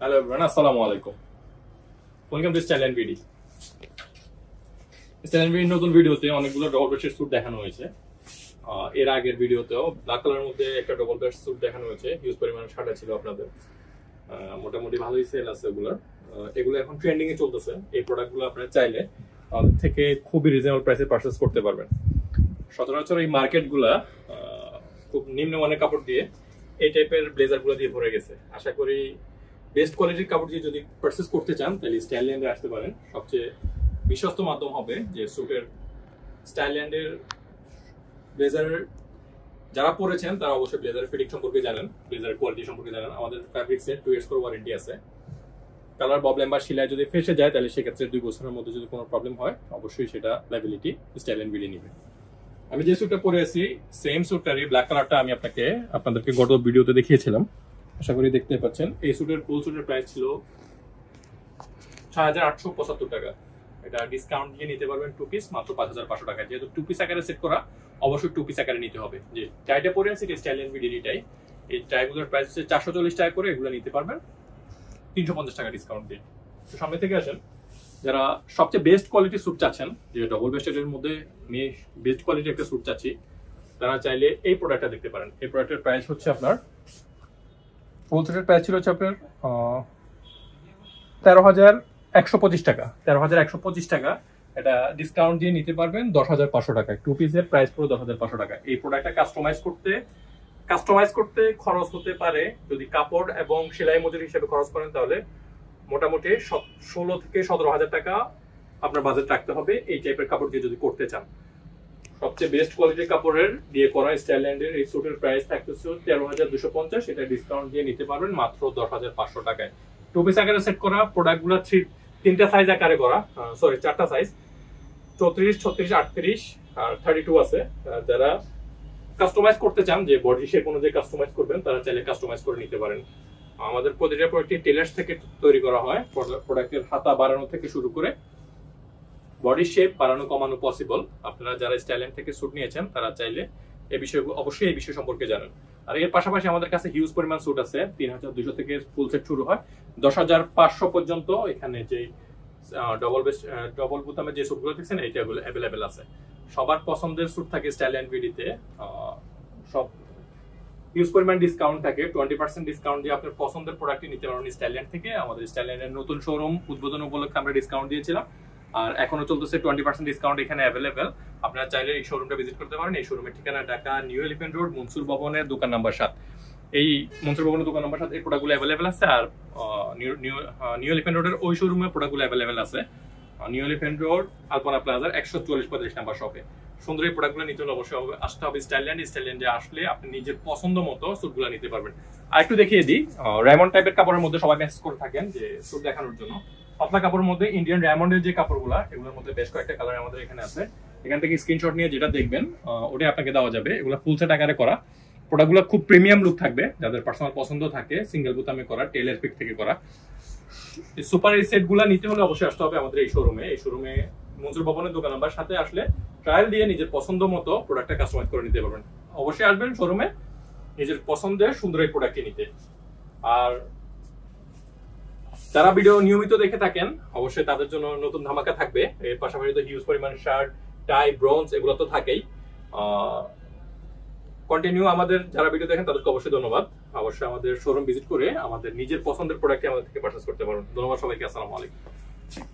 Hello everyone, আসসালামু আলাইকুম। Welcome to style and BD. Style and বিডির নতুন ভিডিওতে অনেকগুলো ডবল বেস্টের স্যুট দেখানো হয়েছে। এর আগের ভিডিওতেও ব্ল্যাক কালারের মধ্যে একটা ডবল বেস্ট স্যুট দেখানো হয়েছে, হিউজ পরিমাণে শার্টা ছিল আপনাদের। মোটামুটি ভালোই সেল আছে এগুলোর। এগুলো এখন ট্রেন্ডিং এ চলতেছে। এই প্রোডাক্টগুলো আপনারা চাইলে আমাদের থেকে খুবই রিজনেবল প্রাইসে পারচেজ করতে পারবেন। সচরাচর এই মার্কেটগুলা খুব নিম্নমানের কাপড় দিয়ে এই টাইপের ব্লেজারগুলো দিয়ে ভরে গেছে। আশা করি বেস্ট কোয়ালিটির কাপড় দিয়ে যদি পারচেজ করতে চান তাহলে স্টাইল্যান্ডে আসতে পারেন। সবচেয়ে বিশ্বস্ত মাধ্যম হবে যে স্যুটের স্টাইল্যান্ডের ব্লেজারের যারা পরেছেন তারা অবশ্যই ব্লেজারের ফিটিং সম্পর্কে জানেন, ব্লেজারের কোয়ালিটি সম্পর্কে জানেন। আমাদের ফ্যাব্রিক্সের 2 ইয়ার্স করে ওয়ারেন্টি আছে। কালার প্রবলেম বা সেলাই যদি ফেসে যায় তাহলে সেক্ষেত্রে 2 বছরের মধ্যে যদি কোনো প্রবলেম হয় অবশ্যই সেটা লাইবিলিটি স্টাইল এন্ড বিডি নিবে। আমি যে স্যুটটা পরে আছি সেম স্যুটটারই ব্ল্যাক কালারটা আমি আপনাদেরকে গত ভিডিওতে দেখিয়েছিলাম, আশা করি দেখতে পাচ্ছেন। এই স্যুটের ফুল স্যুটের প্রাইস ছিল ৬,৮৭৫ টাকা। এটা ডিসকাউন্ট দিয়ে নিতে পারবেন 2 পিস মাত্র ৫,৫০০ টাকা। যেহেতু 2 পিস আকারে সেট করা, অবশ্যই 2 পিস আকারে নিতে হবে। যে টাইটা পরে আছে স্টাইল এন্ড বিডি টাই, এই টাইগুলোর প্রাইস হচ্ছে ৪৪০ টাকা করে। এগুলো নিতে পারবেন ৩৫০ টাকা ডিসকাউন্ট দিয়ে। তো সামনে থেকে আসেন, যারা সবচেয়ে বেস্ট কোয়ালিটির স্যুট চাচ্ছেন, যে ডবল বেস্টের মধ্যে আমি বেস্ট কোয়ালিটির একটা স্যুট চাচ্ছি, তারা চাইলে এই প্রোডাক্টটা দেখতে পারেন। এই প্রোডাক্টের প্রাইস হচ্ছে আপনার ফুল সেটের প্রাইস ছিল হচ্ছে আপনার ১৩,১২৫ টাকা। ১৩,১২৫ টাকা। এটা ডিসকাউন্ট দিয়ে নিতে পারবেন ১০,৫০০ টাকা। 2 পিসের প্রাইস পুরো ১০,৫০০ টাকা। এই প্রোডাক্টটা কাস্টমাইজ করতে খরচ হতে পারে, যদি কাপড় এবং সেলাই মজুরি হিসেবে খরচ করেন তাহলে মোটামুটি ১৬ থেকে ১৭,০০০ টাকা আপনার বাজেট রাখতে হবে এই টাইপের কাপড় দিয়ে যদি করতে চান। সবচেয়ে বেস্ট কোয়ালিটির কাপড়ের দিয়ে করা স্টাইল্যান্ডের এই স্যুটের প্রাইস থাকতেছে ১৩,২৫০। এটা ডিসকাউন্ট দিয়ে নিতে পারবেন মাত্র ১০,৫০০ টাকায়। 2 পিস আকারে সেট করা প্রোডাক্টগুলো তিনটা সাইজ আকারে করা, চারটা সাইজ, ৩৪, ৩৬, ৩৮ আর 32 আছে। যারা কাস্টমাইজ করতে চান, যে বডি শেপ অনুযায়ী কাস্টমাইজ করবেন, তারা চাইলে কাস্টমাইজ করে নিতে পারেন। আমাদের প্রতিটা প্রোডাক্টটি টেলার্স থেকে তৈরি করা হয়। প্রোডাক্টের হাতা বাড়ানো থেকে শুরু করে বডি শেপ বাড়ানো কমানো পসিবল। আপনারা যারা স্টাইল্যান্ড থেকে স্যুট নিয়েছেন তারা চাইলে এই বিষয়ে অবশ্যই এই বিষয় সম্পর্কে জানেন। আর এর পাশাপাশি আমাদের কাছে হিউজ পরিমাণ স্যুট আছে। ৩,২০০ থেকে ফুল সেট শুরু হয় ১০,৫০০ পর্যন্ত। এখানে যে ডবল বোতামে যে স্যুটগুলো দেখছেন এইটাগুলো অ্যাভেলেবেল আছে। সবার পছন্দের স্যুট থাকে স্টাইল্যান্ড বিডিতে। সব হিউজ পরিমাণ ডিসকাউন্ট থাকে। 20% ডিসকাউন্ট দিয়ে আপনার পছন্দের প্রোডাক্টটি নিতে পারেন স্টাইল্যান্ড থেকে। আমাদের স্টাইল্যান্ডের নতুন শোরুম উদ্বোধন উপলক্ষে আমরা ডিসকাউন্ট দিয়েছিলাম, আর এখনো চলতেছে 20% ডিসকাউন্ট এখানে অ্যাভেলেবেল। আপনারা চাইলে এই শোরুমটা ভিজিট করতে পারেন। এই শোরুমের ঠিকানা Dhaka new elephant road, Mansur ভবনের দোকান নাম্বার ৭। এই মনসুর ভবনের দোকান নাম্বার ৭ এই প্রোডাক্টগুলো অ্যাভেলেবেল আছে। আর নিউ এলিফ্যান্ট রোডের ওই শোরুমে প্রোডাক্টগুলো অ্যাভেলেবেল আছে। নিউ এলিফ্যান্ট রোড আলপনা প্লাজার ১৪০-৪৫ নাম্বার শপে। সুন্দর এই প্রোডাক্টগুলো নিতে হলে অবশ্যই আসতে হবে স্টাইল্যান্ডে আসলে আপনি নিজের পছন্দ মতো স্যুটগুলো নিতে পারবেন। আর একটু দেখিয়ে দিই, রেমন্ড টাইপের কাপড়ের মধ্যে সবাই মেসেজ করে থাকেন যে স্যুট দেখানোর জন্য। পাতলা কাপড়ের মধ্যে ইন্ডিয়ান রেমন্ডের যে কাপড়গুলো, এগুলোর মধ্যে বেশ কয়েকটা কালার আমাদের এখানে আছে। এখান থেকে স্ক্রিনশট নিয়ে যেটা দেখবেন ওটাই আপনাকে দেওয়া যাবে। এগুলো ফুল সেট আকারে করা প্রোডাক্টগুলো, খুব প্রিমিয়াম লুক থাকবে। যাদের পার্সোনাল পছন্দ থাকে, সিঙ্গেল বোতামে করা, টেলার পিক থেকে করা। সুপার এই সেটগুলো নিতে হলে অবশ্যই আসতে হবে আমাদের এই শোরুমে মনসুর ভবনের দোকান নাম্বার ৭-এ আসলে ট্রায়াল দিয়ে নিজের পছন্দ মতো প্রোডাক্টটা কাস্টমাইজ করে নিতে পারবেন। অবশ্যই আসবেন শোরুমে নিজের পছন্দের সুন্দর এই প্রোডাক্টটি নিতে। আর যারা ভিডিও নিয়মিত দেখে থাকেন অবশ্যই তাদের জন্য নতুন ধামাকা থাকবে। এর পাশাপাশি তো হিউজ পরিমাণ শার্ট, টাই, ব্রোঞ্জ এগুলো তো থাকেই। কন্টিনিউ আমাদের যারা ভিডিও দেখেন তাদেরকে অবশ্যই ধন্যবাদ। অবশ্যই আমাদের শোরুম ভিজিট করে আমাদের নিজের পছন্দের প্রোডাক্টটি আমাদের থেকে পারচেজ করতে পারবেন। ধন্যবাদ সবাইকে। আসসালামু আলাইকুম।